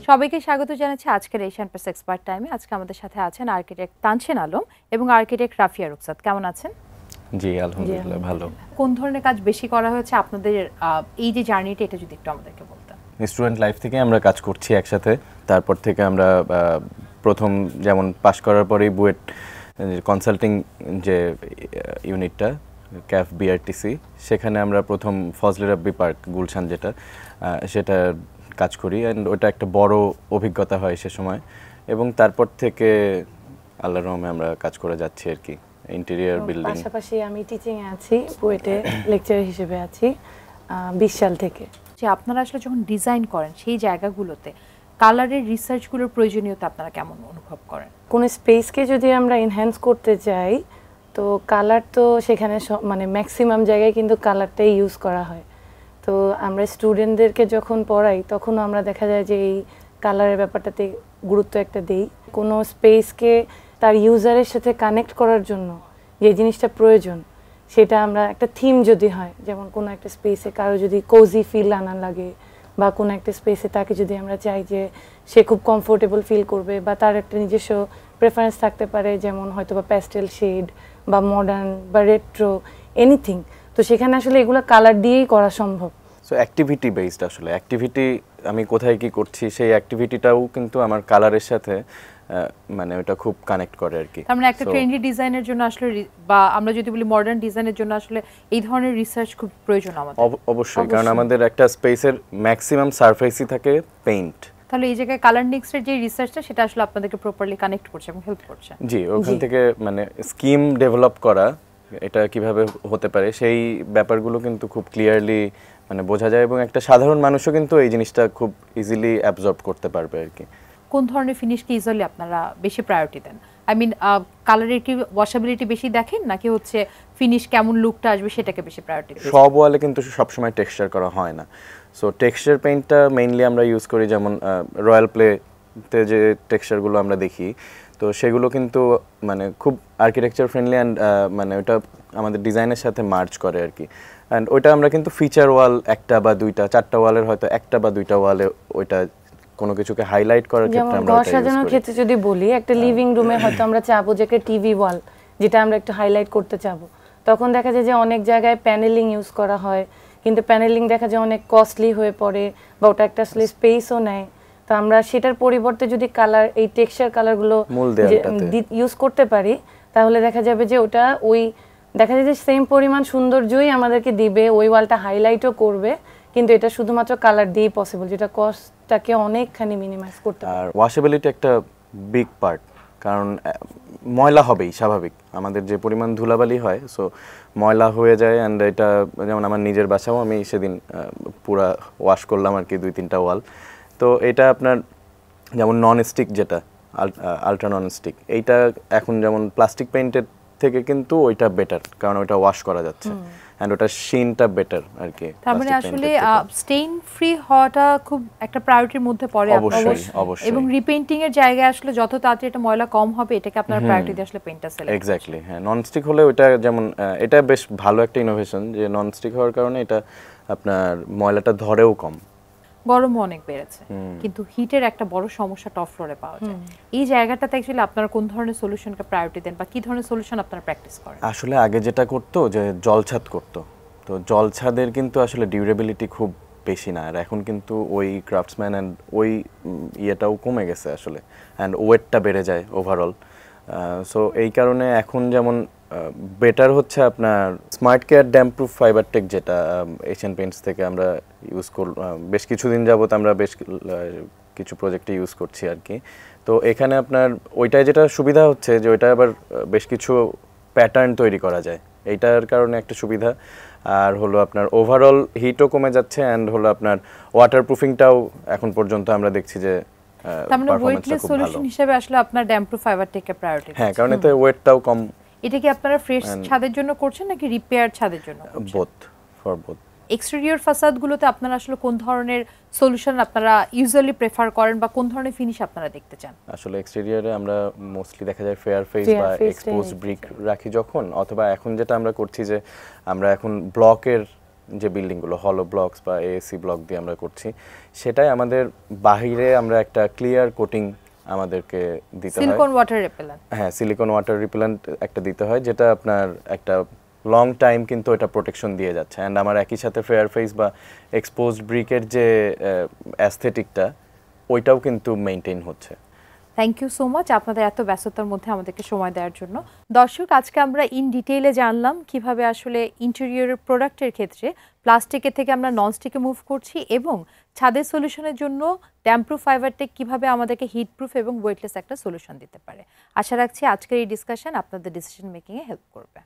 সবাইকে স্বাগত জানাচ্ছি আজকের এশিয়ান প্রেস এক্সপার্ট টাইমে। আজকে আমাদের সাথে আছেন আর্কিটেক্ট তানসিন আলম এবং আর্কিটেক্ট রাফিয়া রুকসাত। কেমন আছেন? জি আলহামদুলিল্লাহ ভালো। কোন ধরনের কাজ বেশি করা হয়েছে আপনাদের এই যে জার্নিটা, এটা যদি একটু আমাদেরকে বলতেন। স্টুডেন্ট লাইফ থেকে আমরা কাজ করছি একসাথে। তারপর থেকে আমরা প্রথম যেমন পাশ করার পরেই বুয়েট কনসাল্টিং যে ইউনিটটা ক্যাফ বিআরটিসি, সেখানে আমরা প্রথম ফজলে রাব্বি পার্ক গুলশান যেটা সেটা কাজ করি অ্যান্ড ওটা একটা বড় অভিজ্ঞতা হয় সে সময়। এবং তারপর থেকে আল্লাহর রহমে আমরা কাজ করে যাচ্ছি আর কি, ইন্টেরিয়র বিল্ডিং। পাশাপাশি আমি টিচিং এ আছি, বুয়েটে লেকচারার হিসেবে আছি 20 সাল থেকে। যে আপনারা আসলে যখন ডিজাইন করেন সেই জায়গাগুলোতে কালারের রিসার্চগুলোর প্রয়োজনীয়তা আপনারা কেমন অনুভব করেন? কোন স্পেসকে যদি আমরা এনহ্যান্স করতে চাই তো কালার তো সেখানে মানে ম্যাক্সিমাম জায়গায় কিন্তু কালারটাই ইউজ করা হয়। তো আমরা স্টুডেন্টদেরকে যখন পড়াই তখন আমরা দেখা যায় যে এই কালারের ব্যাপারটাতে গুরুত্ব একটা দেই। কোনো স্পেসকে তার ইউজারের সাথে কানেক্ট করার জন্য যে জিনিসটা প্রয়োজন সেটা আমরা একটা থিম যদি হয়, যেমন কোনো একটা স্পেসে কারো যদি কোজি ফিল আনা লাগে বা কোনো একটা স্পেসে তাকে যদি আমরা চাই যে সে খুব কমফোর্টেবল ফিল করবে বা তার একটা নিজস্ব প্রেফারেন্স থাকতে পারে, যেমন হয়তো বা প্যাস্টেল শেড বা মডার্ন বা রেট্রো এনিথিং, তো সেখানে আসলে এগুলো কালার দিয়েই করা সম্ভব। সো অ্যাক্টিভিটি বেসড, আসলে অ্যাক্টিভিটি আমি কোথায় কি করছি সেই অ্যাক্টিভিটিটাও কিন্তু আমার কালারের সাথে মানে ওটা খুব কানেক্ট করে আর কি। তার মানে একটা ট্রেন্ডি ডিজাইনের জন্য আসলে বা আমরা যদি বলি মডার্ন ডিজাইনের জন্য আসলে এই ধরনের রিসার্চ খুব প্রয়োজন আমাদের। অবশ্যই, কারণ আমাদের একটা স্পেসের ম্যাক্সিমাম সারফেসই থাকে পেইন্ট। তাহলে এই জায়গায় কালার নেক্সটের যে রিসার্চটা সেটা আসলে আপনাদেরকে প্রপারলি কানেক্ট করছে এবং হেল্প করছে। জি, ওখান থেকে মানে স্কিম ডেভেলপ করা, এটা কিভাবে হতে পারে সেই ব্যাপারগুলো কিন্তু খুব ক্লিয়ারলি মানে বোঝা যায় এবং একটা সাধারণ মানুষও কিন্তু এই জিনিসটা খুব ইজিলি অ্যাবজর্ব করতে পারবে আর কি। কোন ধরনের ফিনিশকে ইজিলি আপনারা বেশি প্রায়োরিটি দেন? আই মিন কালারের কি ওয়াশেবিলিটি বেশি দেখেন নাকি হচ্ছে ফিনিশ কেমন লুকটা আসবে সেটাকে বেশি প্রায়োরিটি দেন? সব ওয়ালে কিন্তু সবসময় টেক্সচার করা হয় না। সো টেক্সচার পেইন্টটা মেইনলি আমরা ইউজ করি, যেমন রয়্যাল প্লেতে যে টেক্সচারগুলো আমরা দেখি তো সেগুলো কিন্তু মানে খুব আর্কিটেকচার ফ্রেন্ডলি অ্যান্ড মানে ওটা আমাদের ডিজাইনের সাথে মার্চ করে আর কি। অ্যান্ড ওইটা আমরা কিন্তু ফিচার ওয়াল একটা বা দুইটা, চারটা ওয়ালের হয়তো একটা বা দুইটা ওয়ালে ওইটা কোনো কিছুকে হাইলাইট করার ক্ষেত্রে আমরা ঘর সাজানোর ক্ষেত্রে যদি বলি, একটা লিভিং রুমে হয়তো আমরা চাবো যে একটা টিভি ওয়াল যেটা আমরা একটু হাইলাইট করতে চাবো, তখন দেখা যায় যে অনেক জায়গায় প্যানেলিং ইউজ করা হয়, কিন্তু প্যানেলিং দেখা যায় অনেক কস্টলি হয়ে পড়ে বা ওটা একটা আসলে স্পেসও নেয়। তো আমরা সেটার পরিবর্তে যদি কালার এই টেক্সচার কালারগুলো ইউজ করতে পারি তাহলে দেখা যাবে যে ওটা ওই দেখা যায় যে সেম পরিমাণ সৌন্দর্যই আমাদেরকে দিবে, ওই ওয়ালটা হাইলাইটও করবে, কিন্তু এটা শুধুমাত্র কালার দিয়েই পসিবল, যেটা কস্টটাকে অনেকখানি মিনিমাইজ করতে পারে। আর ওয়াশেবিলিটি একটা বিগ পার্ট, কারণ ময়লা হবেই স্বাভাবিক, আমাদের যে পরিমাণ ধুলাবালি হয় সো ময়লা হয়ে যায়। অ্যান্ড এটা যেমন আমার নিজের বাসাও আমি সেদিন পুরা ওয়াশ করলাম আর কি 2-3টা ওয়াল। তো এটা আপনার যেমন নন স্টিক যেটা আলট্রা নন স্টিক, এইটা এখন যেমন প্লাস্টিক পেইন্টের থেকে কিন্তু ওইটা বেটার, কারণ ওইটা ওয়াশ করা যাচ্ছে এন্ড ওটা শিনটা বেটার আর কি। তার মানে আসলে স্টেইন ফ্রি হওয়াটা খুব একটা প্রায়োরিটির মধ্যে পড়ে অবশ্যই। এবং রিপেইন্টিং এর জায়গায় আসলে যত তাড়াতাড়ি এটা ময়লা কম হবে এটাকে আপনারা প্রায়োরিটি দিয়ে আসলে পেইন্টটা সিলেক্ট। এক্স্যাক্টলি, হ্যাঁ। নন স্টিক হলে ওইটা যেমন এটা বেশ ভালো একটা ইনোভেশন যে নন স্টিক হওয়ার কারণে এটা আপনার ময়লাটা ধরেও কম। গরমও অনেক বেড়েছে, কিন্তু হিটের একটা বড় সমস্যা টপ ফ্লোরে পাওয়া যায়। এই জায়গাটাতে অ্যাকচুয়ালি আপনারা কোন ধরনের সলিউশনকে প্রায়োরিটি দেন বা কি ধরনের সলিউশন আপনারা প্র্যাকটিস করেন? আসলে আগে যেটা করতো যে জলছাদ করতো, তো জলছাদের কিন্তু আসলে ডিউরেবিলিটি খুব বেশি না, আর এখন কিন্তু ওই ক্রাফটসম্যান অ্যান্ড ওই ইয়েটাও কমে গেছে আসলে, অ্যান্ড ওয়েটটা বেড়ে যায় ওভারঅল। সো এই কারণে এখন যেমন বেটার হচ্ছে আপনার smart care damp proof fibre tech, যেটা এশিয়ান পেইন্টস থেকে আমরা ইউজ বেশ কিছুদিন যাবত আমরা বেশ কিছু প্রজেক্টে ইউজ করছি আর কি। তো এখানে আপনার ওইটায় যেটা সুবিধা হচ্ছে যে ওইটা আবার বেশ কিছু প্যাটার্ন তৈরি করা যায়, এইটার কারণে একটা সুবিধা। আর হলো আপনার ওভারঅল হিটও কমে যাচ্ছে অ্যান্ড হলো আপনার ওয়াটারপ্রুফিংটাও এখন পর্যন্ত আমরা দেখছি যে তার মানে ওয়েটলেস সলিউশন হিসেবে আসলে আপনার ড্যাম্প প্রুফ ফাইবার টেককে প্রায়োরিটি দিচ্ছেন। হ্যাঁ, কারণ এতে ওয়েটটাও কম। এটা কি আপনারা ফ্রেশ ছাদের জন্য করছেন নাকি রিপেয়ার ছাদের জন্য করছেন? Both, for both. এক্সটেরিয়র ফাসাদগুলোতে আপনারা আসলে কোন ধরনের সলিউশন আপনারা ইউজুয়ালি প্রেফার করেন বা কোন ধরনের ফিনিশ আপনারা দেখতে চান? আসলে এক্সটেরিয়রে আমরা মোস্টলি দেখা যায় ফেয়ার ফেস বা এক্সপোজড ব্রিক রাখি যখন, অথবা এখন যেটা আমরা করছি যে আমরা এখন ব্লকের যে বিল্ডিংগুলো হলো ব্লকস বা এএসসি ব্লক দিয়ে আমরা করছি, সেটাই আমাদের বাহিরে আমরা একটা ক্লিয়ার কোটিং আমাদেরকে দিতে হয়, সিলিকন ওয়াটার রিপেলেন্ট। হ্যাঁ, সিলিকন ওয়াটার রিপেলেন্ট একটা দিতে হয়, যেটা আপনার একটা লং টাইম কিন্তু এটা প্রোটেকশন দিয়ে যাচ্ছে। অ্যান্ড আমার একই সাথে ফেয়ার ফেস বা এক্সপোজড ব্রিকের যে অ্যাস্থেটিকটা ওইটাও কিন্তু মেনটেন হচ্ছে। থ্যাংক ইউ সো মাচ আপনাদের এত ব্যস্ততার মধ্যে আমাদেরকে সময় দেওয়ার জন্য। দর্শক, আজকে আমরা ইন ডিটেইলে জানলাম কিভাবে আসলে ইন্টেরিয়রের প্রোডাক্টের ক্ষেত্রে প্লাস্টিকের থেকে আমরা ননস্টিকে মুভ করছি এবং ছাদের সলিউশনের জন্য ড্যাম্পপ্রুফ ফাইবারটেক কিভাবে আমাদেরকে হিটপ্রুফ এবং ওয়েটলেস একটা সলিউশন দিতে পারে। আশা রাখছি আজকের এই ডিসকাশন আপনাদের ডিসিশন মেকিংয়ে হেল্প করবে।